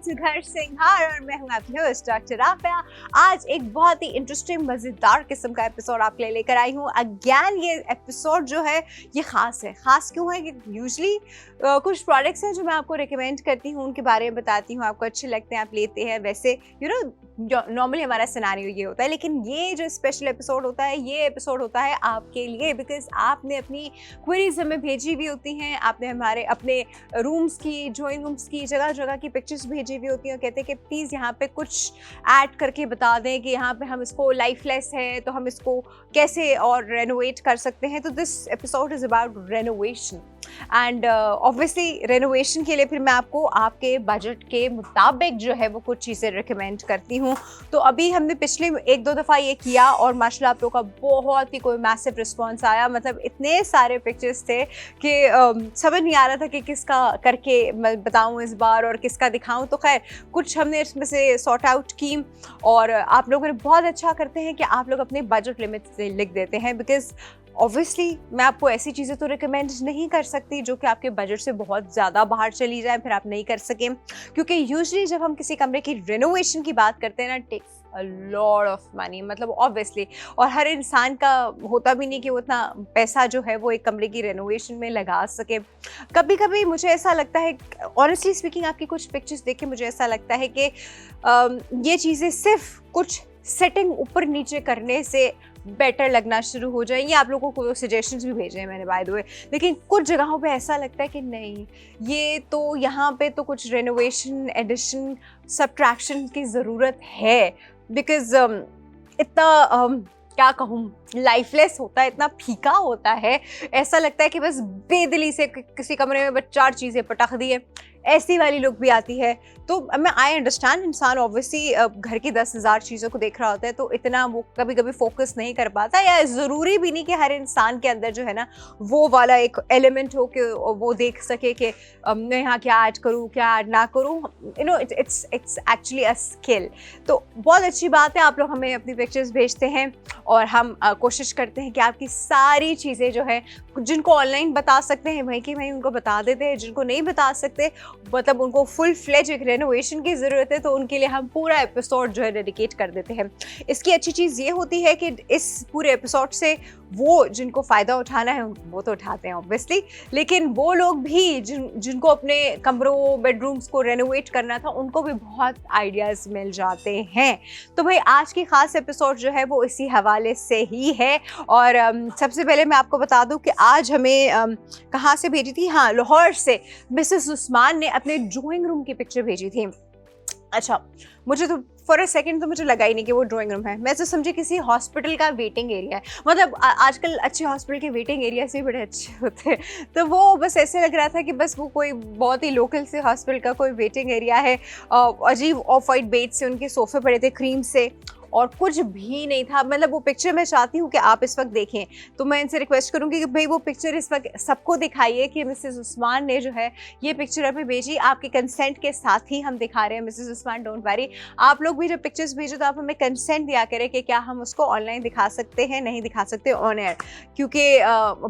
To घर सिंघार और मैं हूं आपकी होस्ट डॉक्टर आफिया। आज एक बहुत ही इंटरेस्टिंग मजेदार किस्म का एपिसोड आपके लिए लेकर आई हूं। अगेन ये एपिसोड जो है ये खास है। खास क्यों है कि यूजुअली कुछ प्रोडक्ट्स हैं जो मैं आपको रिकमेंड करती हूँ, उनके बारे में बताती हूँ, आपको अच्छे लगते हैं आप लेते हैं। वैसे नॉर्मली हमारा सिनेरियो ये होता है, लेकिन ये जो स्पेशल एपिसोड होता है ये एपिसोड होता है आपके लिए, बिकॉज आपने अपनी क्वेरीज हमें भेजी हुई होती हैं। आपने हमारे अपने रूम्स की, ड्राइंग रूम्स की, जगह जगह की पिक्चर्स भेजी हुई होती हैं और कहते हैं कि प्लीज़ यहाँ पे कुछ ऐड करके बता दें कि यहाँ पे हम इसको लाइफलेस है तो हम इसको कैसे और रेनोवेट कर सकते हैं। तो this episode is about renovation and obviously renovation के लिए फिर मैं आपको आपके बजट के मुताबिक जो है वो कुछ चीज़ें रिकमेंड करती हूँ। तो अभी हमने पिछले एक दो दफ़ा ये किया और माशाल्लाह आप लोगों का बहुत ही कोई मैसिव रिस्पॉन्स आया। मतलब इतने सारे पिक्चर्स थे कि समझ नहीं आ रहा था कि किसका करके मैं बताऊँ इस बार और किसका दिखाऊँ। तो खैर कुछ हमने इसमें से सॉर्ट आउट की और आप लोगों ने बहुत अच्छा करते हैं कि आप लोग अपने बजट लिमिट से लिख देते हैं। बिकॉज ऑब्वियसली मैं आपको ऐसी चीज़ें तो रिकमेंड नहीं कर सकती जो कि आपके बजट से बहुत ज़्यादा बाहर चली जाए, फिर आप नहीं कर सकें। क्योंकि यूजुअली जब हम किसी कमरे की रेनोवेशन की बात करते हैं ना, takes a lot of money, मतलब ऑब्वियसली, और हर इंसान का होता भी नहीं कि वो इतना पैसा जो है वो एक कमरे की रेनोवेशन में लगा सके। कभी कभी मुझे ऐसा लगता है, ऑनेस्टली स्पीकिंग, आपकी कुछ पिक्चर्स देख के मुझे ऐसा लगता है कि ये चीज़ें सिर्फ कुछ सेटिंग ऊपर नीचे करने से बेटर लगना शुरू हो जाए। ये आप लोगों को सजेशंस भी भेजे हैं मैंने बाय द वे, लेकिन कुछ जगहों पे ऐसा लगता है कि नहीं, ये तो यहाँ पे तो कुछ रेनोवेशन, एडिशन, सब्ट्रैक्शन की ज़रूरत है। बिकॉज इतना क्या कहूँ, लाइफलेस होता है, इतना फीका होता है, ऐसा लगता है कि बस बेदिली से किसी कमरे में बस 4 चीज़ें पटक दी है, ऐसी वाली लुक भी आती है। तो मैं आई अंडरस्टैंड, इंसान ऑब्वियसली घर की 10,000 चीज़ों को देख रहा होता है तो इतना वो कभी कभी फोकस नहीं कर पाता, या ज़रूरी भी नहीं कि हर इंसान के अंदर जो है ना वो वाला एक एलिमेंट हो कि वो देख सके कि मैं यहाँ क्या ऐड करूँ क्या ऐड ना करूँ। You know, it's actually a skill. तो बहुत अच्छी बात है, आप लोग हमें अपनी पिक्चर्स भेजते हैं और हम कोशिश करते हैं कि आपकी सारी चीज़ें जो है, जिनको ऑनलाइन बता सकते हैं वहीं की वहीं उनको बता देते हैं, जिनको नहीं बता सकते, मतलब उनको फुल फ्लेज एक रेनोवेशन की ज़रूरत है, तो उनके लिए हम पूरा एपिसोड जो है डेडिकेट कर देते हैं। इसकी अच्छी चीज़ ये होती है कि इस पूरे एपिसोड से वो जिनको फ़ायदा उठाना है वो तो उठाते हैं ऑब्वियसली, लेकिन वो लोग भी जिनको अपने कमरों, बेडरूम्स को रेनोवेट करना था, उनको भी बहुत आइडियाज़ मिल जाते हैं। तो भाई आज की ख़ास एपिसोड जो है वो इसी हवाले से ही है। और सबसे पहले मैं आपको बता दूं कि आज हमें कहाँ से भेजी थी, हाँ, लाहौर से मिसेस उस्मान ने अपने ड्राइंग रूम की पिक्चर भेजी थी। अच्छा, मुझे तो फॉर अ सेकंड तो मुझे लगा ही नहीं कि वो ड्राइंग रूम है, मैं तो समझी किसी हॉस्पिटल का वेटिंग एरिया है। मतलब आजकल अच्छे हॉस्पिटल के वेटिंग एरिया से बड़े अच्छे होते हैं, तो वो बस ऐसे लग रहा था कि बस वो कोई बहुत ही लोकल से हॉस्पिटल का कोई वेटिंग एरिया है। अजीब ऑफ वाइट बेड से उनके सोफे पड़े थे क्रीम से, और कुछ भी नहीं था। मतलब वो पिक्चर मैं चाहती हूँ कि आप इस वक्त देखें, तो मैं इनसे रिक्वेस्ट करूँगी कि भाई वो पिक्चर इस वक्त सबको दिखाइए कि मिसेस उस्मान ने जो है ये पिक्चर हमें भेजी, आपके कंसेंट के साथ ही हम दिखा रहे हैं। मिसेस उस्मान, डोंट वरी, आप लोग भी जब पिक्चर्स भेजो तो आप हमें कंसेंट दिया करें कि क्या हम उसको ऑनलाइन दिखा सकते हैं, नहीं दिखा सकते ऑन एयर, क्योंकि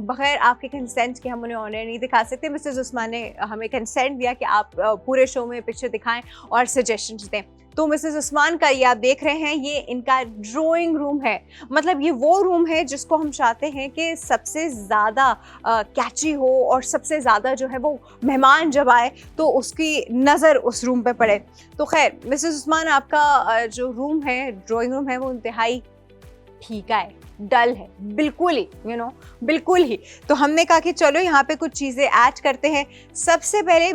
बगैर आपके कंसेंट के हम उन्हें ऑन एयर नहीं दिखा सकते। मिसेस उस्मान ने हमें कंसेंट दिया कि आप पूरे शो में पिक्चर दिखाएं और सजेशंस दें। तो मिसेस उस्मान का ये आप देख रहे हैं, ये इनका ड्राइंग रूम है। मतलब ये वो रूम है जिसको हम चाहते हैं कि सबसे ज़्यादा कैची हो और सबसे ज़्यादा जो है वो मेहमान जब आए तो उसकी नज़र उस रूम पे पड़े। तो खैर मिसेस उस्मान, आपका जो रूम है, ड्राइंग रूम है, वो इंतहाई फीका है, डल है, बिल्कुल ही, बिल्कुल ही। तो हमने कहा कि चलो यहाँ पे कुछ चीज़ें ऐड करते हैं। सबसे पहले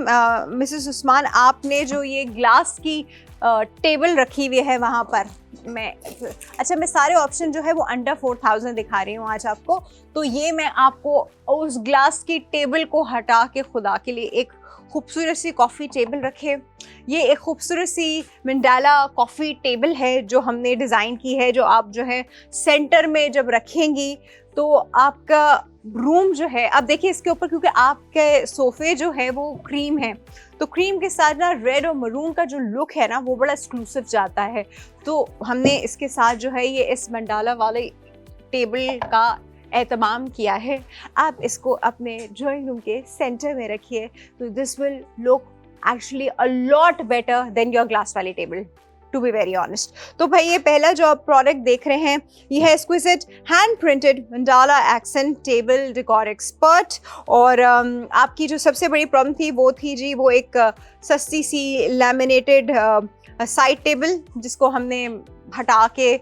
मिसेस उस्मान, आपने जो ये ग्लास की टेबल रखी हुई है वहाँ पर, मैं सारे ऑप्शन जो है वो अंडर 4000 दिखा रही हूँ आज आपको। तो ये मैं आपको उस ग्लास की टेबल को हटा के खुदा के लिए एक खूबसूरत सी कॉफ़ी टेबल रखे। ये एक खूबसूरत सी मंडाला कॉफ़ी टेबल है जो हमने डिज़ाइन की है, जो आप जो है सेंटर में जब रखेंगी तो आपका रूम जो है, अब देखिए इसके ऊपर, क्योंकि आपके सोफ़े जो है वो क्रीम है, तो क्रीम के साथ ना रेड और मरून का जो लुक है ना वो बड़ा एक्सक्लूसिव जाता है। तो हमने इसके साथ जो है ये इस मंडाला वाले टेबल का एहतमाम किया है। आप इसको अपने ड्राइंग रूम के सेंटर में रखिए तो this will look actually a lot better than your glass वाली table, to be very honest. तो भाई ये पहला जो आप प्रोडक्ट देख रहे हैं ये है exquisite hand printed mandala accent table decor expert. और आपकी जो सबसे बड़ी प्रॉब्लम थी वो थी जी वो एक सस्ती सी लैमिनेटेड साइड टेबल, जिसको हमने हटा के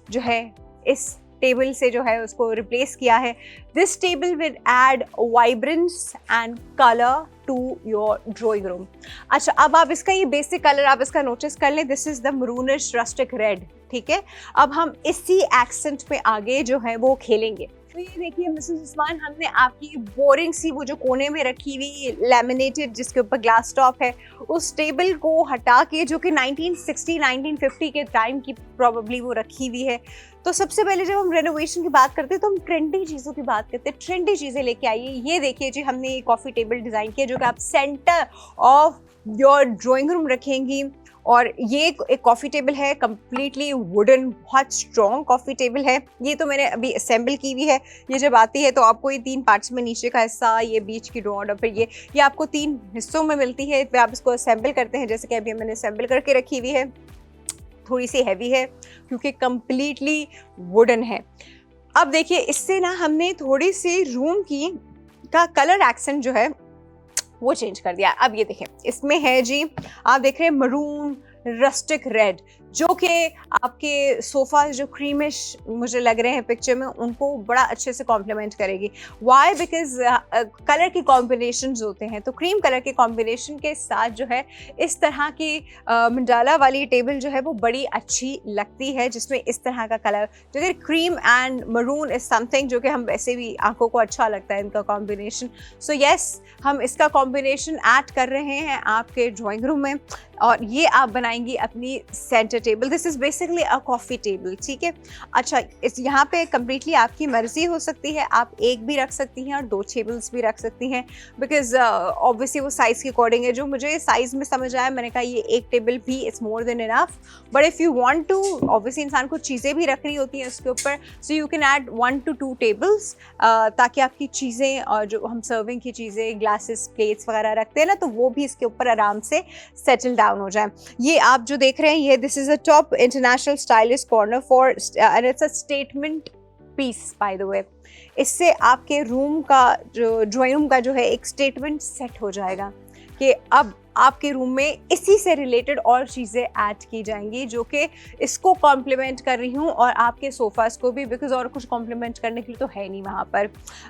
जो है इस टेबल से जो है उसको रिप्लेस किया है। This table will add vibrance and colour to your drawing room. अच्छा, अब आप इसका ये बेसिक कलर आप इसका नोटिस कर लें, this is the maroonish rustic red, ठीक है। अब हम इसी एक्सेंट में आगे जो है वो खेलेंगे। तो ये देखिए मिसेस उस्मान, हमने आपकी बोरिंग सी वो जो कोने में रखी हुई लैमिनेटेड जिसके ऊपर ग्लास टॉप है उस टेबल को हटा के, जो कि 1960 1950 के टाइम की प्रॉबेबली वो रखी हुई है। तो सबसे पहले जब हम रेनोवेशन की बात करते हैं तो हम ट्रेंडी चीज़ों की बात करते हैं, ट्रेंडी चीज़ें लेके आइए। ये देखिए जी, हमने ये कॉफ़ी टेबल डिज़ाइन किया जो कि आप centre of your drawing room रखेंगी। और ये एक कॉफ़ी टेबल है, कम्प्लीटली वुडन, बहुत स्ट्रॉन्ग कॉफ़ी टेबल है। ये तो मैंने अभी असेंबल की हुई है। ये जब आती है तो आपको ये 3 पार्ट्स में, नीचे का हिस्सा, ये बीच की रॉड और फिर ये आपको 3 हिस्सों में मिलती है। फिर आप इसको असेंबल करते हैं, जैसे कि अभी मैंने असेंबल करके रखी हुई है। थोड़ी सी हैवी है क्योंकि कम्प्लीटली वुडन है। अब देखिए इससे ना हमने थोड़ी सी रूम की का कलर एक्सेंट जो है वो चेंज कर दिया। अब ये देखें, इसमें है जी, आप देख रहे हैं मरून रस्टिक रेड, जो कि आपके सोफा जो क्रीमिश मुझे लग रहे हैं पिक्चर में, उनको बड़ा अच्छे से कॉम्प्लीमेंट करेगी। वाई? बिकॉज कलर की कॉम्बिनेशंस होते हैं, तो क्रीम कलर के कॉम्बिनेशन के साथ जो है इस तरह की मंडाला वाली टेबल जो है वो बड़ी अच्छी लगती है, जिसमें इस तरह का कलर जो कि cream and maroon is something जो कि हम वैसे भी आंखों को अच्छा लगता है इनका कॉम्बिनेशन। सो यस, हम इसका कॉम्बिनेशन ऐड कर रहे हैं आपके ड्राइंग रूम में, और ये आप बनाएंगी अपनी centre table. This is basically a coffee table, ठीक है। अच्छा, इस यहाँ पे कम्प्लीटली आपकी मर्ज़ी हो सकती है, आप एक भी रख सकती हैं और 2 टेबल्स भी रख सकती हैं, बिकॉज ऑब्वियसली वो साइज़ के अकॉर्डिंग है। जो मुझे साइज़ में समझ आया, मैंने कहा ये एक टेबल भी it's more than enough. But if you want to, obviously इंसान को चीज़ें भी रखनी होती हैं उसके ऊपर, so you can add 1 to 2 tables, ताकि आपकी चीज़ें और जो हम सर्विंग की चीज़ें, ग्लासेस, प्लेट्स वगैरह रखते हैं ना, तो वो भी इसके ऊपर आराम से सेटल डाउन हो जाए। ये आप जो देख रहे हैं, ये this is a top international stylish corner for, and it's a statement piece by the way. इससे आपके रूम का जो ड्राइंग रूम का जो है एक स्टेटमेंट सेट हो जाएगा कि अब आपके रूम में इसी से रिलेटेड और चीज़ें ऐड की जाएंगी जो कि इसको कॉम्प्लीमेंट कर रही हूँ, और आपके सोफ़ाज़ को भी, बिकॉज और कुछ कॉम्प्लीमेंट करने के लिए तो है नहीं वहाँ पर।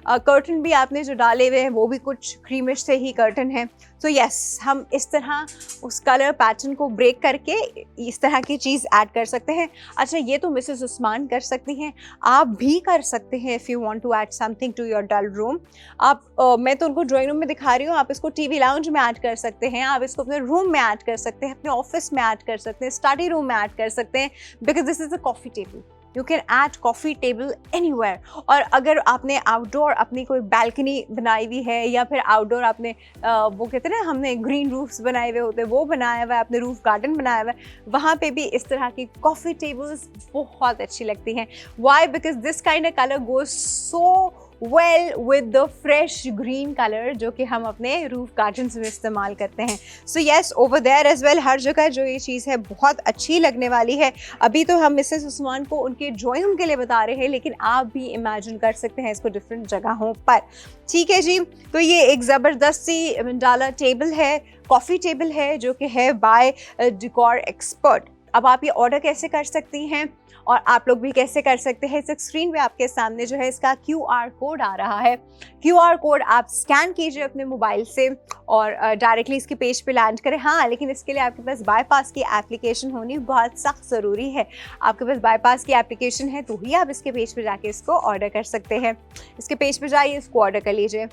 कर्टन भी आपने जो डाले हुए हैं वो भी कुछ क्रीमिश से ही कर्टन है। तो यस, हम इस तरह उस कलर पैटर्न को ब्रेक करके इस तरह की चीज़ ऐड कर सकते हैं। अच्छा, ये तो मिसेस उस्मान कर सकती हैं, आप भी कर सकते हैं if you want to add something to your dull room. आप मैं तो उनको ड्राइंग रूम में दिखा रही हूँ, आप इसको टीवी लाउंज में ऐड कर सकते हैं, आप इसको अपने रूम में ऐड कर सकते हैं, अपने ऑफिस में ऐड कर सकते हैं, स्टडी रूम में ऐड कर सकते हैं, because this is a coffee table. You can add coffee table anywhere. और अगर आपने आउटडोर अपनी कोई बैल्कनी बनाई हुई है, या फिर आउटडोर आपने वो कहते हैं ना, हमने ग्रीन रूफ्स बनाए हुए होते हैं, वो बनाया हुआ है, आपने रूफ गार्डन बनाया हुआ है, वहाँ पे भी इस तरह की कॉफ़ी टेबल्स बहुत अच्छी लगती हैं। Why? Because this kind of colour goes so well with the fresh green colour जो कि हम अपने रूफ गार्डन्स में इस्तेमाल करते हैं। So yes, over there as well, हर जगह जो ये चीज़ है बहुत अच्छी लगने वाली है। अभी तो हम मिसेस उस्मान को उनके ड्राइंग रूम के लिए बता रहे हैं, लेकिन आप भी इमेजिन कर सकते हैं इसको डिफरेंट जगहों पर, ठीक है जी। तो ये एक ज़बरदस्त सी मंडाला टेबल है, कॉफ़ी टेबल है, जो कि है बाय डेकोर एक्सपर्ट। अब आप ये ऑर्डर कैसे कर सकती हैं और आप लोग भी कैसे कर सकते हैं, इस स्क्रीन पे आपके सामने जो है इसका QR कोड आ रहा है। QR कोड आप स्कैन कीजिए अपने मोबाइल से और डायरेक्टली इसके पेज पे लैंड करें। हाँ, लेकिन इसके लिए आपके पास बाईपास की एप्लीकेशन होनी बहुत सख्त ज़रूरी है। आपके पास बाईपास की एप्लीकेशन है तो ही आप इसके पेज पे जाके इसको ऑर्डर कर सकते हैं। इसके पेज पे जाइए, इसको ऑर्डर कर लीजिए।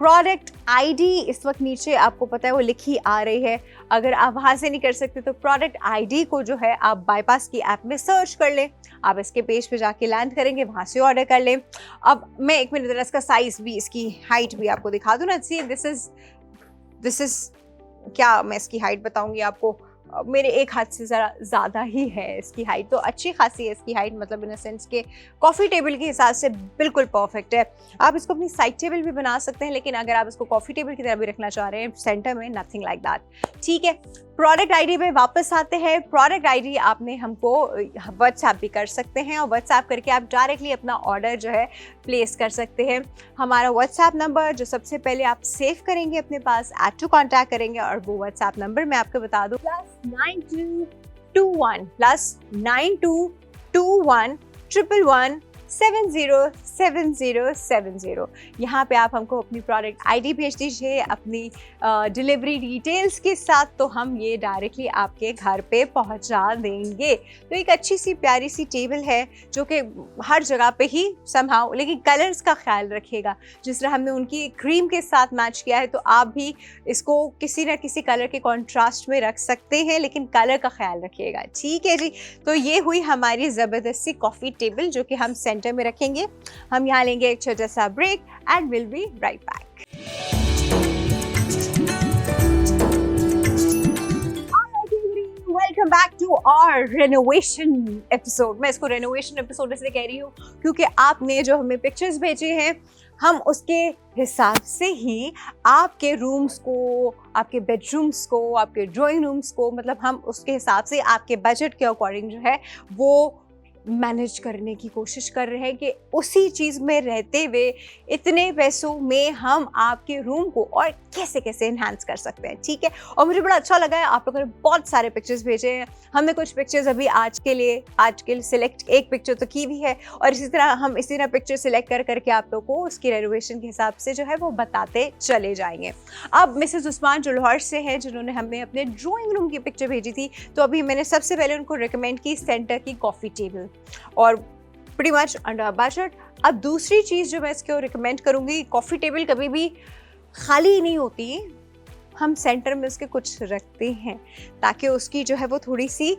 प्रोडक्ट आईडी इस वक्त नीचे आपको पता है वो लिखी आ रही है। अगर आप वहाँ से नहीं कर सकते तो प्रोडक्ट आईडी को जो है आप बाईपास की ऐप में सर्च कर लें, आप इसके पेज पे जाके लैंड करेंगे, वहाँ से ऑर्डर कर लें। अब मैं एक मिनट ज़रा इसका साइज़ भी, इसकी हाइट भी आपको दिखा दूँ ना। सी दिस इज़ क्या मैं इसकी हाइट बताऊँगी आपको, मेरे एक हाथ से ज़रा ज़्यादा ही है इसकी हाइट, तो अच्छी खासी है इसकी हाइट, मतलब इन अ सेंस के कॉफ़ी टेबल के हिसाब से बिल्कुल परफेक्ट है। आप इसको अपनी साइड टेबल भी बना सकते हैं, लेकिन अगर आप इसको कॉफ़ी टेबल की तरह भी रखना चाह रहे हैं सेंटर में, नथिंग लाइक दैट। ठीक है, प्रोडक्ट आईडी पे वापस आते हैं। प्रोडक्ट आईडी आपने हमको व्हाट्सएप भी कर सकते हैं, और व्हाट्सएप करके आप डायरेक्टली अपना ऑर्डर जो है प्लेस कर सकते हैं। हमारा व्हाट्सएप नंबर जो सबसे पहले आप सेव करेंगे अपने पास, ऐड टू कॉन्टैक्ट करेंगे, और वो व्हाट्सएप नंबर मैं आपको बता दूँ, +9221 111 707070। यहाँ पे आप हमको अपनी प्रोडक्ट आईडी भेज दीजिए अपनी डिलीवरी डिटेल्स के साथ, तो हम ये डायरेक्टली आपके घर पे पहुँचा देंगे। तो एक अच्छी सी प्यारी सी टेबल है जो कि हर जगह पे ही समहाउ, लेकिन कलर्स का ख्याल रखिएगा। जिस तरह हमने उनकी क्रीम के साथ मैच किया है, तो आप भी इसको किसी न किसी कलर के कॉन्ट्रास्ट में रख सकते हैं, लेकिन कलर का ख्याल रखिएगा। ठीक है जी, तो ये हुई हमारी ज़बरदस्त सी कॉफ़ी टेबल जो कि हम सेंटर में रखेंगे। हम यहाँ लेंगे एक छोटा सा break and will be right back. Welcome back to our renovation episode. मैं इसको रेनोवेशन एपिसोड इसलिए कह रही हूँ क्योंकि आपने जो हमें पिक्चर्स भेजे हैं, हम उसके हिसाब से ही आपके रूम्स को, आपके बेडरूम्स को, आपके ड्राइंग रूम्स को, मतलब हम उसके हिसाब से आपके बजट के अकॉर्डिंग जो है वो मैनेज करने की कोशिश कर रहे हैं कि उसी चीज़ में रहते हुए इतने पैसों में हम आपके रूम को और कैसे कैसे इन्हांस कर सकते हैं। ठीक है, और मुझे बड़ा अच्छा लगा है, आप लोगों ने बहुत सारे पिक्चर्स भेजे हैं। हमने कुछ पिक्चर्स अभी आज के लिए सिलेक्ट, एक पिक्चर तो की भी है, और इसी तरह हम इसी तरह पिक्चर सिलेक्ट कर करके आप लोगों को उसकी रेनोवेशन के हिसाब से जो है वो बताते चले जाएंगे। अब मिसेस उस्मान जो लाहौर से है, जिन्होंने हमें अपने ड्राइंग रूम की पिक्चर भेजी थी, तो अभी मैंने सबसे पहले उनको रिकमेंड की सेंटर की कॉफ़ी टेबल, और प्रीटी मच अंडर बजट। अब दूसरी चीज़ जो मैं इसको रिकमेंड करूँगी, कॉफ़ी टेबल कभी भी खाली ही नहीं होती, हम सेंटर में उसके कुछ रखते हैं ताकि उसकी जो है वो थोड़ी सी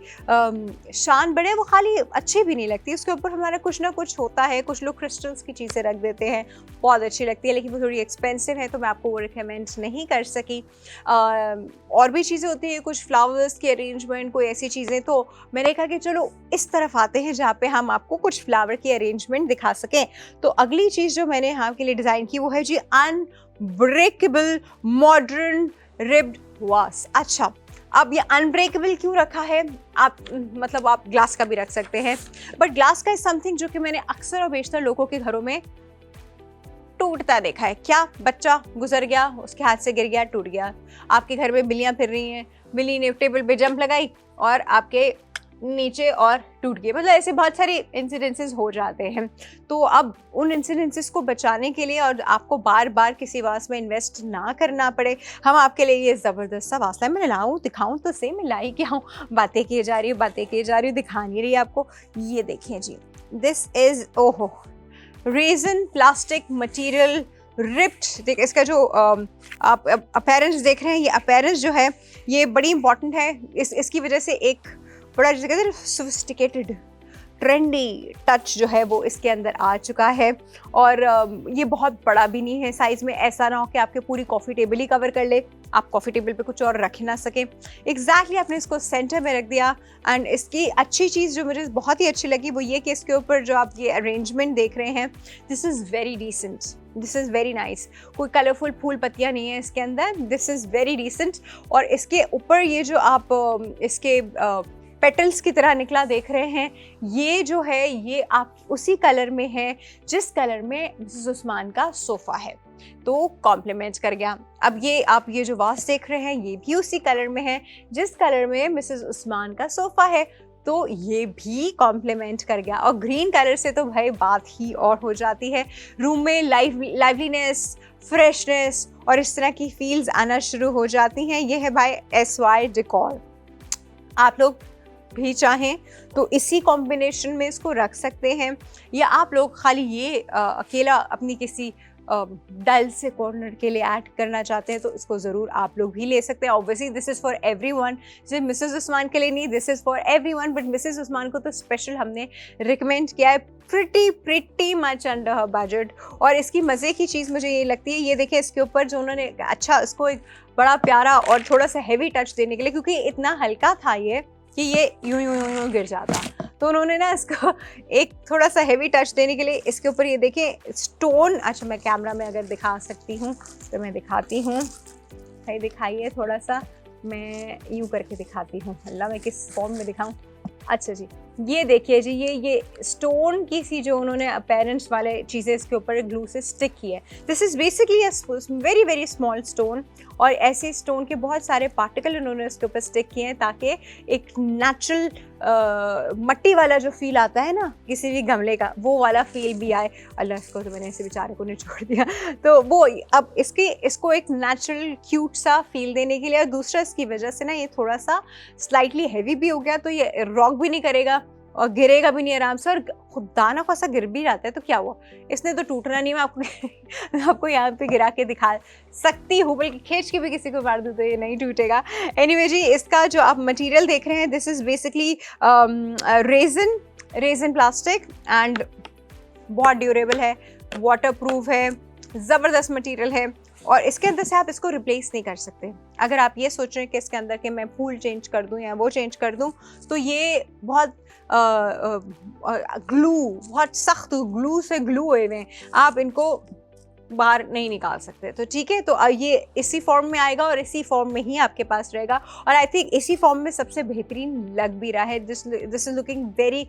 शान बढ़े। वो खाली अच्छी भी नहीं लगती, उसके ऊपर हमारा कुछ ना कुछ होता है। कुछ लोग क्रिस्टल्स की चीज़ें रख देते हैं, बहुत अच्छी लगती है, लेकिन वो थोड़ी एक्सपेंसिव है, तो मैं आपको वो रिकमेंड नहीं कर सकी। और भी चीज़ें होती हैं, कुछ फ्लावर्स की अरेंजमेंट, कोई ऐसी चीज़ें, तो मैंने कहा कि चलो इस तरफ आते हैं जहाँ पे हम आपको कुछ फ्लावर की अरेंजमेंट दिखा सकें। तो अगली चीज़ जो मैंने यहाँ के लिए डिज़ाइन की वो है जी अनब्रेकेबल मॉडर्न रिब्ड वास। अच्छा, अब ये अनब्रेकेबल क्यों रखा है? आप मतलब आप ग्लास का भी रख सकते हैं, बट ग्लास का इज समथिंग जो कि मैंने अक्सर और बेशतर लोगों के घरों में टूटता देखा है। क्या, बच्चा गुजर गया, उसके हाथ से गिर गया, टूट गया। आपके घर में बिल्लियां फिर रही हैं, बिल्ली ने टेबल पे जंप लगाई और आपके नीचे और टूट गए। मतलब ऐसे बहुत सारे इंसिडेंसेस हो जाते हैं। तो अब उन इंसिडेंसेस को बचाने के लिए और आपको बार बार किसी वास में इन्वेस्ट ना करना पड़े, हम आपके लिए ये ज़बरदस्त सा वास्ता है। मैं लाऊँ, दिखाऊँ तो सही, मैं लाई क्या हूँ, बातें किए जा रही हूँ, दिखा नहीं रही आपको। ये देखें जी, दिस इज़ ओहो रेजन प्लास्टिक मटीरियल रिप्ड। देख, इसका जो आप अपीयरेंस देख रहे हैं, ये अपीयरेंस जो है ये बड़ी इंपॉर्टेंट है। इसकी वजह से एक बड़ा जो कहते हैं सोफिस्टिकेटेड ट्रेंडी टच जो है वो इसके अंदर आ चुका है। और ये बहुत बड़ा भी नहीं है साइज़ में, ऐसा ना हो कि आपके पूरी कॉफ़ी टेबल ही कवर कर ले, आप कॉफ़ी टेबल पे कुछ और रख ना सकें। एग्जैक्टली आपने इसको सेंटर में रख दिया। एंड इसकी अच्छी चीज़ जो मुझे बहुत ही अच्छी लगी वो ये कि इसके ऊपर जो आप ये अरेंजमेंट देख रहे हैं, this is very decent, this is very nice. कोई कलरफुल फूल पत्तियाँ नहीं है इसके अंदर, दिस इज़ वेरी डिसेंट। और इसके ऊपर ये जो आप इसके पेटल्स की तरह निकला देख रहे हैं, ये जो है ये आप उसी कलर में है जिस कलर में मिसेस उस्मान का सोफ़ा है, तो कॉम्प्लीमेंट कर गया। अब ये आप ये जो वास देख रहे हैं ये भी उसी कलर में है जिस कलर में मिसेस उस्मान का सोफ़ा है, तो ये भी कॉम्प्लीमेंट कर गया। और ग्रीन कलर से तो भाई बात ही और हो जाती है। रूम में लाइवलीनेस, फ्रेशनेस और इस तरह की फील्स आना शुरू हो जाती हैं। ये है भाई SY डेकोर। आप लोग भी चाहें तो इसी कॉम्बिनेशन में इसको रख सकते हैं, या आप लोग खाली ये अकेला अपनी किसी डल से कॉर्नर के लिए ऐड करना चाहते हैं तो इसको ज़रूर आप लोग भी ले सकते हैं। Obviously this is for everyone, सिर्फ मिसेस उस्मान के लिए नहीं, this is for everyone, but Mrs Usman को तो स्पेशल हमने रिकमेंड किया है, pretty much under her budget. और इसकी मज़े की चीज़ मुझे ये लगती है, ये देखिए इसके ऊपर जो उन्होंने अच्छा इसको एक बड़ा प्यारा और थोड़ा सा हैवी टच देने के लिए, क्योंकि इतना हल्का था ये कि ये यूं गिर जाता, तो उन्होंने ना इसको एक थोड़ा सा हैवी टच देने के लिए इसके ऊपर ये देखिए स्टोन, अच्छा मैं कैमरा में अगर दिखा सकती हूँ तो मैं दिखाती हूँ, भाई दिखाइए थोड़ा सा, मैं यूं करके दिखाती हूँ, अल्लाह मैं किस फॉर्म में दिखाऊँ, अच्छा जी ये देखिए जी, ये स्टोन की सी जो उन्होंने पेरेंट्स वाले चीज़ें इसके ऊपर ग्लू से स्टिक की है। This is basically a very very small stone, और ऐसे स्टोन के बहुत सारे पार्टिकल उन्होंने इसके ऊपर स्टिक किए हैं ताकि एक नेचुरल मट्टी वाला जो फील आता है ना किसी भी गमले का, वो वाला फील भी आए। अल्लाह इसको तो मैंने ऐसे बेचारे को निचोड़ दिया, तो वो अब इसको एक नेचुरल क्यूट सा फील देने के लिए, और दूसरा इसकी वजह से ना ये थोड़ा सा स्लाइटली हैवी भी हो गया, तो ये रॉक भी नहीं करेगा और गिरेगा भी नहीं आराम से, और खुदा ना खासा गिर भी जाता है तो क्या हुआ, इसने तो टूटना नहीं, मैं आपको यहाँ पे गिरा के दिखा सकती हूँ, बल्कि खींच के भी किसी को मार दूँ तो ये नहीं टूटेगा। एनीवे जी, इसका जो आप मटेरियल देख रहे हैं this is basically resin plastic, and बहुत ड्यूरेबल है, वाटर प्रूफ है, ज़बरदस्त मटेरियल है, और इसके अंदर से आप इसको रिप्लेस नहीं कर सकते। अगर आप ये सोच रहे हैं कि इसके अंदर के मैं फूल चेंज कर दूं या वो चेंज कर दूं, तो ये बहुत ग्लू, बहुत सख्त ग्लू से ग्लू हुए हैं, आप इनको बाहर नहीं निकाल सकते। तो ठीक है, तो ये इसी फॉर्म में आएगा और इसी फॉर्म में ही आपके पास रहेगा, और आई थिंक इसी फॉर्म में सबसे बेहतरीन लग भी रहा है। This is looking very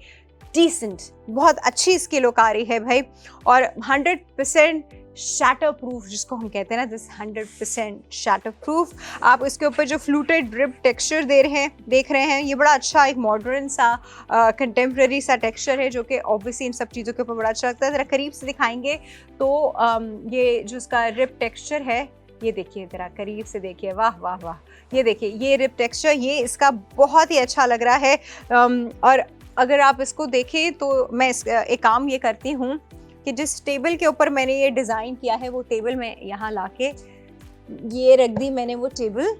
decent, बहुत अच्छी इसकी लुक आ रही है भाई, और 100% शैटर प्रूफ जिसको हम कहते हैं ना, दिस 100% शैटर प्रूफ। आप इसके ऊपर जो फ्लूटेड ड्रिप टेक्सचर देख रहे हैं, ये बड़ा अच्छा एक मॉडर्न सा कंटेम्प्रेरी सा टेक्सचर है, जो कि ऑब्वियसली इन सब चीज़ों के ऊपर बड़ा अच्छा लगता है। ज़रा करीब से दिखाएंगे तो ये जो इसका रिप टेक्सचर है, ये देखिए ज़रा करीब से देखिए, वाह वाह वाह, ये देखिए ये रिप टेक्सचर, ये इसका बहुत ही अच्छा लग रहा है। और अगर आप इसको देखें तो मैं एक काम ये करती हूँ कि जिस टेबल के ऊपर मैंने ये डिज़ाइन किया है, वो टेबल मैं यहाँ लाके ये रख दी मैंने वो टेबल,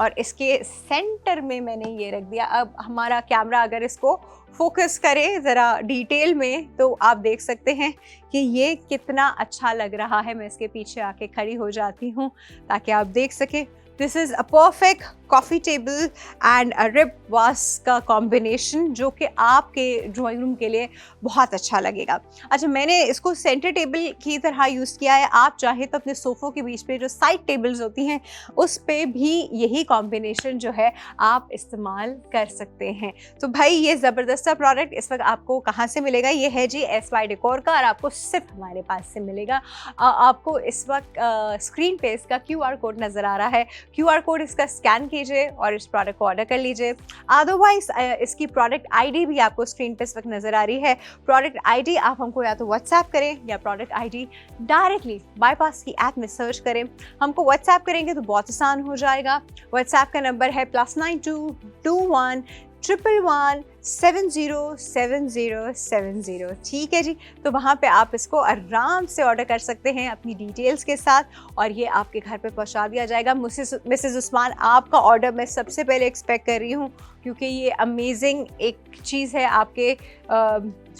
और इसके सेंटर में मैंने ये रख दिया। अब हमारा कैमरा अगर इसको फोकस करे ज़रा डिटेल में तो आप देख सकते हैं कि ये कितना अच्छा लग रहा है। मैं इसके पीछे आके खड़ी हो जाती हूँ ताकि आप देख सकें। This is a perfect coffee table and a rip वास का कॉम्बिनेशन, जो कि आपके ड्राइंग रूम के लिए बहुत अच्छा लगेगा। अच्छा, मैंने इसको सेंटर टेबल की तरह यूज़ किया है। आप चाहे तो अपने सोफ़ों के बीच पे जो साइड टेबल्स होती हैं उस पे भी यही कॉम्बिनेशन जो है आप इस्तेमाल कर सकते हैं। तो भाई ये ज़बरदस्त सा प्रोडक्ट इस वक्त आपको कहाँ से मिलेगा? ये है जी SY डेकोर का, और आपको सिर्फ हमारे पास से मिलेगा। आपको इस वक्त स्क्रीन पे इसका QR कोड नज़र आ रहा है, QR कोड इसका स्कैन कीजिए और इस प्रोडक्ट को ऑर्डर कर लीजिए। अदरवाइज इसकी प्रोडक्ट ID भी आपको स्क्रीन पे इस वक्त नज़र आ रही है। प्रोडक्ट ID आप हमको या तो व्हाट्सएप करें या प्रोडक्ट ID डायरेक्टली बाईपास की ऐप में सर्च करें। हमको व्हाट्सएप करेंगे तो बहुत आसान हो जाएगा। व्हाट्सएप का नंबर है +9221 111 707070। ठीक है जी, तो वहाँ पे आप इसको आराम से ऑर्डर कर सकते हैं अपनी डिटेल्स के साथ, और ये आपके घर पे पहुँचा दिया जाएगा। मिसेस उस्मान, आपका ऑर्डर मैं सबसे पहले एक्सपेक्ट कर रही हूँ, क्योंकि ये अमेजिंग एक चीज़ है आपके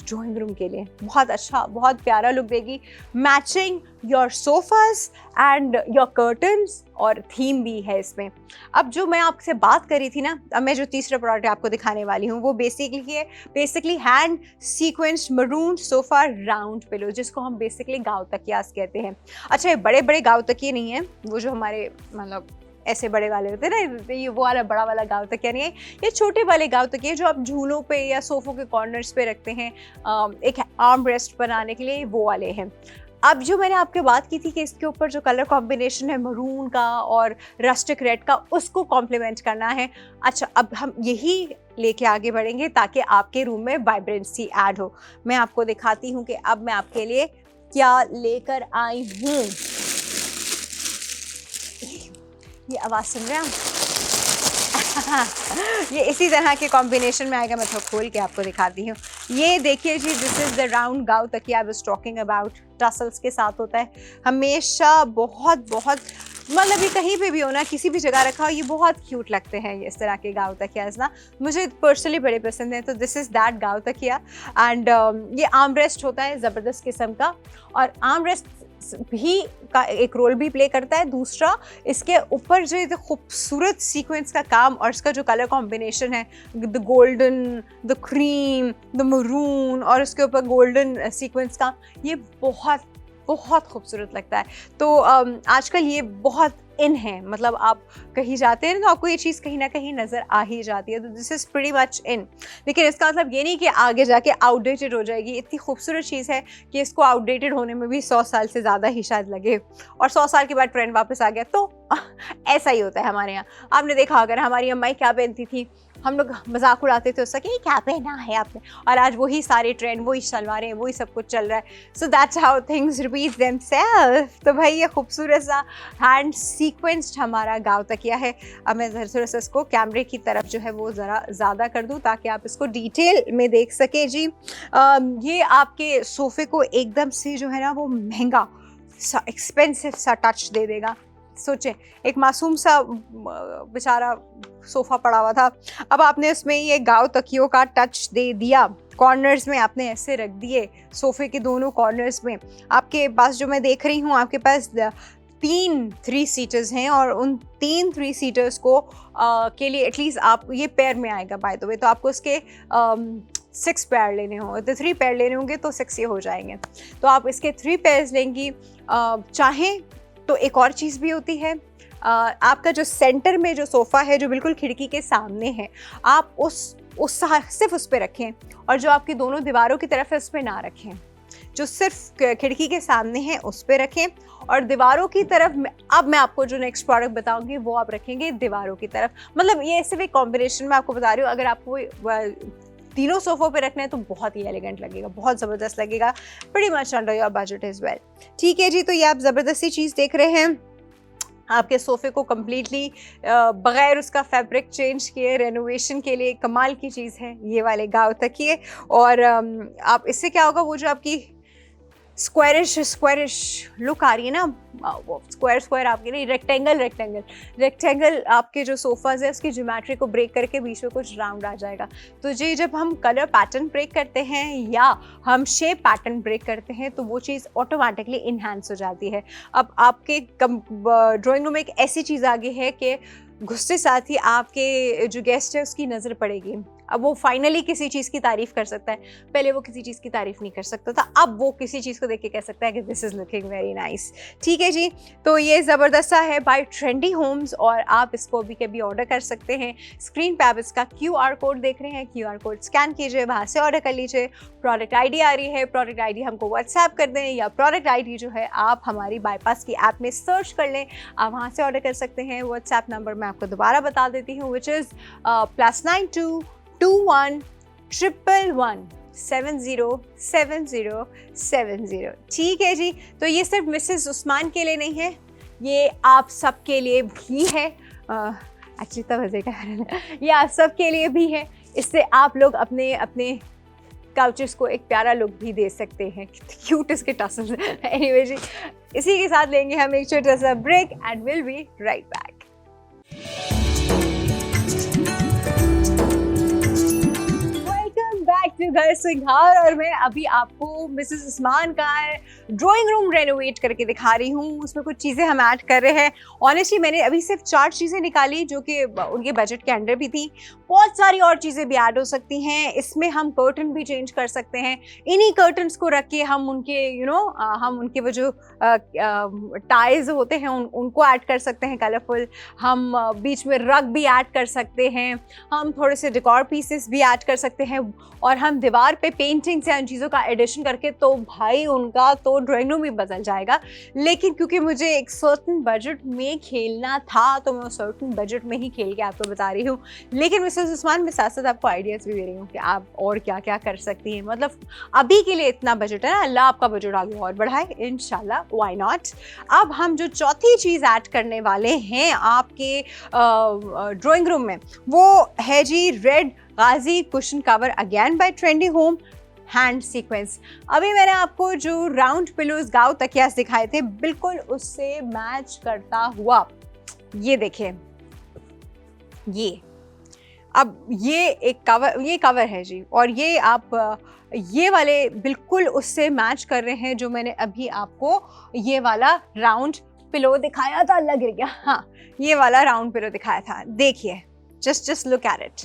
ड्राइंग रूम के लिए। बहुत अच्छा, बहुत प्यारा लुक देगी, matching your sofas and your curtains, और थीम भी है इसमें। अब जो मैं आपसे बात कर रही थी ना, अब मैं जो तीसरा प्रोडक्ट आपको दिखाने वाली हूँ वो basically hand sequenced maroon sofa round pillow, जिसको हम बेसिकली गाँव तकियास कहते हैं। अच्छा, ये बड़े बड़े गाँव तकिए नहीं हैं, वो जो हमारे मतलब ऐसे बड़े वाले होते हैं ना, ये वो वाला बड़ा वाला गाँव तकिया नहीं है, ये छोटे वाले गाँव तकिए जो आप झूलों पे या सोफ़ों के कॉर्नर्स पे रखते हैं एक आर्म रेस्ट बनाने के लिए, वो वाले हैं। अब जो मैंने आपके बात की थी कि इसके ऊपर जो कलर कॉम्बिनेशन है मरून का और रस्टिक रेड का, उसको कॉम्प्लीमेंट करना है। अच्छा, अब हम यही लेके आगे बढ़ेंगे ताकि आपके रूम में वाइब्रेंसी ऐड हो। मैं आपको दिखाती हूँ कि अब मैं आपके लिए क्या लेकर आई हूँ। ये आवाज़ सुन रहे हैं हम? ये इसी तरह के कॉम्बिनेशन में आएगा। मैं थोड़ा खोल के आपको दिखाती हूँ। ये देखिए जी, दिस इज द राउंड गाउ तकिया I was talking about, tassels के साथ होता है हमेशा। बहुत बहुत मतलब ये कहीं पे भी हो ना, किसी भी जगह रखा हो, ये बहुत क्यूट लगते हैं ये इस तरह के गाउ तकियाज ना, मुझे पर्सनली बड़े पसंद हैं। तो दिस इज़ दैट गाउ तकिया एंड ये आर्म रेस्ट होता है ज़बरदस्त किस्म का, और आर्म रेस्ट भी का एक रोल भी प्ले करता है। दूसरा, इसके ऊपर जो ये खूबसूरत सीक्वेंस का काम और इसका जो कलर कॉम्बिनेशन है, the golden, the cream, the maroon और उसके ऊपर गोल्डन सीक्वेंस का, ये बहुत बहुत खूबसूरत लगता है। तो आजकल ये बहुत इन है, मतलब आप कहीं जाते हैं तो आपको ये चीज़ कहीं ना कहीं नज़र आ ही जाती है। तो this is pretty much in, लेकिन इसका मतलब ये नहीं कि आगे जाके आउटडेटेड हो जाएगी। इतनी खूबसूरत चीज़ है कि इसको आउटडेटेड होने में भी 100 साल से ज़्यादा ही शायद लगे, और 100 साल के बाद ट्रेंड वापस आ गया। तो ऐसा ही होता है हमारे यहाँ। आपने देखा अगर हमारी अम्माई क्या पहनती थी, हम लोग मजाक उड़ाते थे उसका कि क्या पहना है आपने, और आज वही सारे ट्रेंड, वही शलवारें, वही सब कुछ चल रहा है। So that's how things repeat themselves. तो भाई ये खूबसूरत सा हैंड सीक्वेंस्ड हमारा गाँव तकिया है। अब मैं थोड़ा सा इसको कैमरे की तरफ जो है वो ज़रा ज़्यादा कर दूँ ताकि आप इसको डिटेल में देख सकें जी। ये आपके सोफ़े को एकदम से जो है ना वो महंगा सा एक्सपेंसिव सा टच दे देगा। सोचें, एक मासूम सा बेचारा सोफ़ा पड़ा हुआ था, अब आपने उसमें ये गाँव तकियों का टच दे दिया। कॉर्नर्स में आपने ऐसे रख दिए, सोफ़े के दोनों कॉर्नर्स में। आपके पास जो मैं देख रही हूँ, आपके पास 3 3 सीटर्स हैं, और उन 3 3 सीटर्स को के लिए एटलीस्ट आप ये पेयर में आएगा बाय द वे, तो आपको उसके 6 पेयर लेने होंगे, तो 3 पेयर लेने होंगे तो 6 ये हो जाएंगे। तो आप इसके 3 पेयर्स लेंगी। चाहें तो एक और चीज़ भी होती है, आपका जो सेंटर में जो सोफ़ा है जो बिल्कुल खिड़की के सामने है, आप सिर्फ उस पर रखें, और जो आपकी दोनों दीवारों की तरफ है उस पर ना रखें। जो सिर्फ खिड़की के सामने है उस पर रखें, और दीवारों की तरफ अब मैं आपको जो नेक्स्ट प्रोडक्ट बताऊंगी वो आप रखेंगे दीवारों की तरफ। मतलब ये सिर्फ एक कॉम्बिनेशन में आपको बता रही हूँ। अगर आपको तीनों सोफ़ों पे रखना है तो बहुत ही एलिगेंट लगेगा, बहुत ज़बरदस्त लगेगा। Pretty much under your budget is well. ठीक है जी, तो ये आप ज़बरदस्ती चीज़ देख रहे हैं। आपके सोफ़े को कम्प्लीटली बग़ैर उसका फैब्रिक चेंज किए रेनोवेशन के लिए कमाल की चीज़ है ये वाले गाँव तकिए। और आप इससे क्या होगा, वो जो आपकी स्क्वायरिश लुक आ रही है ना, वो स्क्वायर आपके नहीं, रेक्टेंगल आपके जो सोफ़ाज़ है उसकी ज्योमेट्री को ब्रेक करके बीच में कुछ राउंड आ जाएगा। तो जी, जब हम कलर पैटर्न ब्रेक करते हैं या हम शेप पैटर्न ब्रेक करते हैं तो वो चीज़ ऑटोमेटिकली इन्हांस हो जाती है। अब आपके ड्राइंग रूम में एक ऐसी चीज़ आ गई है कि घुसते साथ ही आपके जो गेस्ट है उसकी नज़र पड़ेगी। अब वो फाइनली किसी चीज़ की तारीफ़ कर सकता है, पहले वो किसी चीज़ की तारीफ़ नहीं कर सकता था, अब वो किसी चीज़ को देख के कह सकता है कि this is looking very nice. ठीक है जी, तो ये ज़बरदस्त सा है बाय ट्रेंडी होम्स, और आप इसको अभी कभी ऑर्डर कर सकते हैं। स्क्रीन पे आप इसका QR कोड देख रहे हैं, QR कोड स्कैन कीजिए, वहाँ से ऑर्डर कर लीजिए। प्रोडक्ट ID आ रही है, प्रोडक्ट ID हमको व्हाट्सएप कर दें, या प्रोडक्ट ID जो है आप हमारी बाईपास की ऐप में सर्च कर लें, आप वहाँ से ऑर्डर कर सकते हैं। व्हाट्सएप नंबर मैं आपको दोबारा बता देती हूँ, विच इज़ +92 21 111 707070। ठीक है जी, तो ये सिर्फ मिसेस उस्मान के लिए नहीं है, ये आप सब के लिए भी है। एक्चुअली तब मज़े ये आप सब के लिए भी है। इससे आप लोग अपने अपने काउचेस को एक प्यारा लुक भी दे सकते हैं। क्यूट इसके टसल्स। एनीवे जी, इसी के साथ लेंगे हम एक छोटा सा break and will be right back. Back to घर सिंघार, और मैं अभी आपको मिसेस उस्मान का ड्राइंग रूम रेनोवेट करके दिखा रही हूँ। उसमें कुछ चीज़ें हम ऐड कर रहे हैं। ऑनेस्टली मैंने अभी सिर्फ 4 चीज़ें निकाली जो कि उनके बजट के अंडर भी थी। बहुत सारी और चीज़ें भी ऐड हो सकती हैं। इसमें हम कर्टन भी चेंज कर सकते हैं। इन्हीं कर्टन्स को रख के हम उनके हम उनके वो जो टाइज होते हैं उनको ऐड कर सकते हैं कलरफुल। हम बीच में रग भी ऐड कर सकते हैं। हम थोड़े से डेकोर पीसेस भी ऐड कर सकते हैं, और हम दीवार पे पेंटिंग्स या उन चीज़ों का एडिशन करके तो भाई उनका तो ड्राइंग रूम ही बदल जाएगा। लेकिन क्योंकि मुझे एक सर्टन बजट में खेलना था तो मैं उस सर्टन बजट में ही खेल के आपको बता रही हूँ। लेकिन मिसेस उस्मान में साथ साथ आपको आइडियाज़ भी दे रही हूँ कि आप और क्या क्या कर सकती हैं। मतलब अभी के लिए इतना बजट है ना, अल्लाह आपका बजट आगे और बढ़ाए इंशाल्लाह, व्हाई नॉट। अब हम जो चौथी चीज़ ऐड करने वाले हैं आपके ड्राइंग रूम में, वो है जी रेड गाजी cushion cover, again by trendy home. Hand sequence. अभी मैंने आपको जो राउंड पिलोज गाँव तकिया दिखाए थे बिल्कुल उससे मैच करता हुआ, ये देखिए, ये अब ये एक कवर, ये कवर है जी, और ये आप ये वाले बिल्कुल उससे मैच कर रहे हैं जो मैंने अभी आपको ये वाला राउंड पिलो दिखाया था। लग गया, हाँ, ये वाला राउंड पिलो दिखाया था। देखिए, just look at it,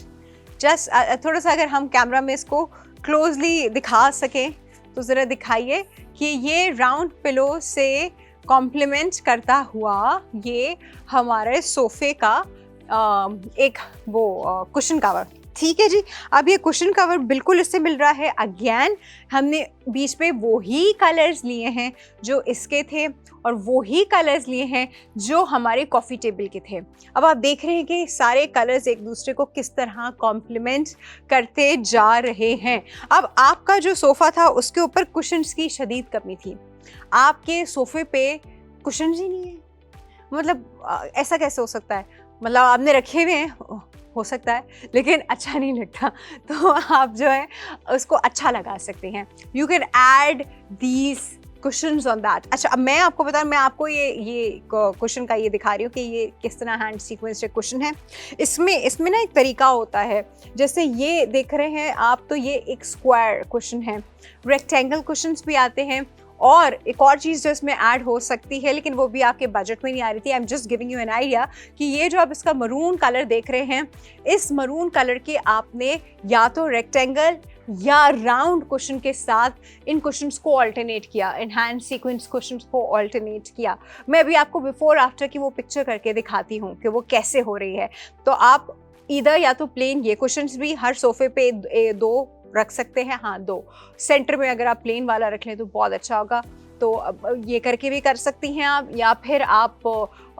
just थोड़ा सा अगर हम कैमरा में इसको क्लोजली दिखा सकें तो ज़रा दिखाइए कि ये राउंड पिलो से कॉम्प्लीमेंट करता हुआ ये हमारे सोफे का एक वो कुशन कवर। ठीक है जी, अब ये कुशन कवर बिल्कुल इससे मिल रहा है। अगेन हमने बीच में वो ही कलर्स लिए हैं जो इसके थे और वो ही कलर्स लिए हैं जो हमारे कॉफ़ी टेबल के थे। अब आप देख रहे हैं कि सारे कलर्स एक दूसरे को किस तरह कॉम्प्लीमेंट करते जा रहे हैं। अब आपका जो सोफ़ा था उसके ऊपर कुशन्स की शदीद कमी थी, आपके सोफ़े पे कुशन्स ही नहीं है। मतलब ऐसा कैसे हो सकता है? मतलब आपने रखे हुए हैं, हो सकता है, लेकिन अच्छा नहीं लगता, तो आप जो है उसको अच्छा लगा सकते हैं। You can add these cushions on that. अच्छा, अब मैं आपको बताऊँ, मैं आपको ये कुशन का ये दिखा रही हूँ कि ये किस तरह हैंड सीक्वेंस कुशन है। इसमें ना एक तरीका होता है, जैसे ये देख रहे हैं आप, तो ये एक स्क्वायर कुशन है, रेक्टेंगल कुशन्स भी आते हैं, और एक और चीज़ जो इसमें ऐड हो सकती है, लेकिन वो भी आपके बजट में नहीं आ रही थी। I am just giving you an idea कि ये जो आप इसका मरून कलर देख रहे हैं, इस मरून कलर के आपने या तो रेक्टेंगल या राउंड कुशन के साथ इन कुशन्स को ऑल्टरनेट किया, इन हैंड सीक्वेंस कुशन्स को ऑल्टरनेट किया। मैं अभी आपको बिफोर आफ्टर की वो पिक्चर करके दिखाती हूँ कि वो कैसे हो रही है। तो आप इधर या तो प्लेन ये कुशन्स भी हर सोफे पे 2 रख सकते हैं, हाँ 2 सेंटर में अगर आप प्लेन वाला रख लें तो बहुत अच्छा होगा। तो अब ये करके भी कर सकती हैं आप, या फिर आप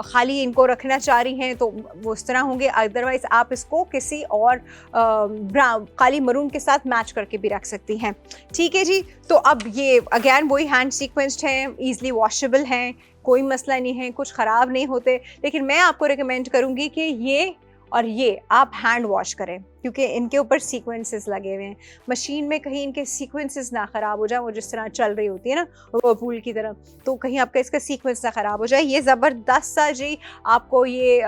खाली इनको रखना चाह रही हैं तो वो इस तरह होंगे। अदरवाइज़ आप इसको किसी और काली मरून के साथ मैच करके भी रख सकती हैं। ठीक है जी, तो अब ये अगेन वही हैंड सीक्वेंस्ड हैं, ईजिली वॉशेबल हैं, कोई मसला नहीं है, कुछ ख़राब नहीं होते। लेकिन मैं आपको रिकमेंड करूँगी कि ये और ये आप हैंड वॉश करें, क्योंकि इनके ऊपर सीक्वेंसेस लगे हुए हैं। मशीन में कहीं इनके सीक्वेंसेस ना ख़राब हो जाए, वो जिस तरह चल रही होती है ना व्हर्लपूल की तरह, तो कहीं आपका इसका सीक्वेंस ना ख़राब हो जाए। ये ज़बरदस्त सा जी आपको ये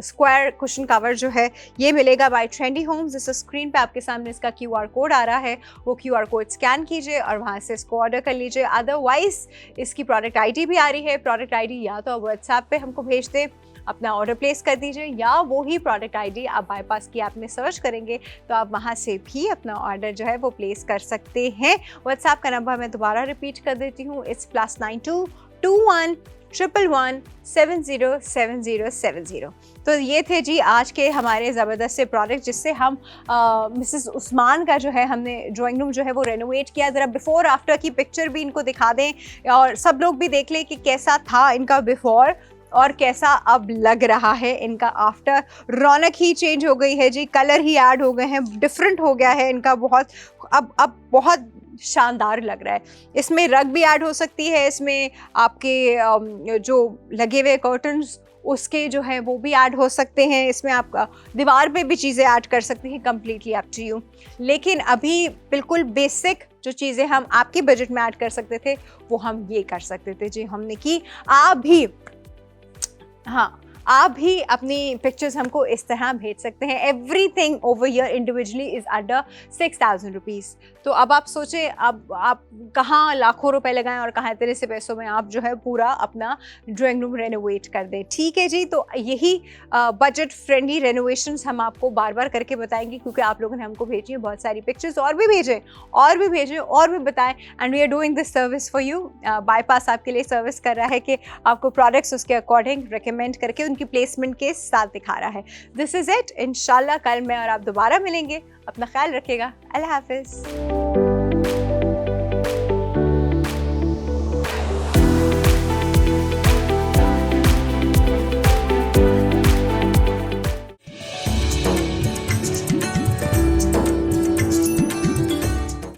स्क्वायर कुशन कवर जो है ये मिलेगा बाय ट्रेंडी होम्स। इस स्क्रीन पे आपके सामने इसका QR कोड आ रहा है, वो QR कोड स्कैन कीजिए और वहाँ से इसको ऑर्डर कर लीजिए। अदरवाइज़ इसकी प्रोडक्ट ID भी आ रही है, प्रोडक्ट ID या तो आप व्हाट्सएप पे हमको भेज दें, अपना ऑर्डर प्लेस कर दीजिए, या वो ही प्रोडक्ट ID आप बाईपास की ऐप में सर्च करेंगे तो आप वहाँ से भी अपना ऑर्डर जो है वो प्लेस कर सकते हैं। व्हाट्सएप का नंबर मैं दोबारा रिपीट कर देती हूँ, इट्स +92 21 111 707070। तो ये थे जी आज के हमारे ज़बरदस्त से प्रोडक्ट, जिससे हम मिसेस उस्मान का जो है हमने ड्राइंग रूम जो है वो रेनोवेट किया। ज़रा बिफ़ोर आफ्टर की पिक्चर भी इनको दिखा दें और सब लोग भी देख लें कि कैसा था इनका बिफ़ोर और कैसा अब लग रहा है इनका आफ्टर। रौनक ही चेंज हो गई है जी, कलर ही ऐड हो गए हैं, डिफरेंट हो गया है इनका बहुत, अब बहुत शानदार लग रहा है। इसमें रग भी ऐड हो सकती है, इसमें आपके जो लगे हुए कर्टन्स उसके जो है वो भी ऐड हो सकते हैं, इसमें आप दीवार पे भी चीज़ें ऐड कर सकती हैं, कम्प्लीटली अप टू यू। लेकिन अभी बिल्कुल बेसिक जो चीज़ें हम आपके बजट में ऐड कर सकते थे वो हम ये कर सकते थे जी, हमने की। आप भी, हाँ, आप भी अपनी पिक्चर्स हमको इस तरह भेज सकते हैं। Everything over here individually is under 6000 rupees. तो अब आप सोचें, अब आप कहाँ लाखों रुपए लगाएं और कहाँ इतने से पैसों में आप जो है पूरा अपना ड्राइंग रूम रेनोवेट कर दें। ठीक है जी, तो यही बजट फ्रेंडली रेनोवेशंस हम आपको बार बार करके बताएंगे, क्योंकि आप लोगों ने हमको भेजी है बहुत सारी पिक्चर्स, और भी भेजें और भी बताएं, and we are doing this service for you. Bypass आपके लिए सर्विस कर रहा है कि आपको प्रोडक्ट्स उसके अकॉर्डिंग रिकमेंड करके उनकी प्लेसमेंट के साथ दिखा रहा है। This is it. इंशाल्लाह कल मैं और आप दोबारा मिलेंगे। अपना ख्याल रखिएगा। अल्लाह हाफिज़।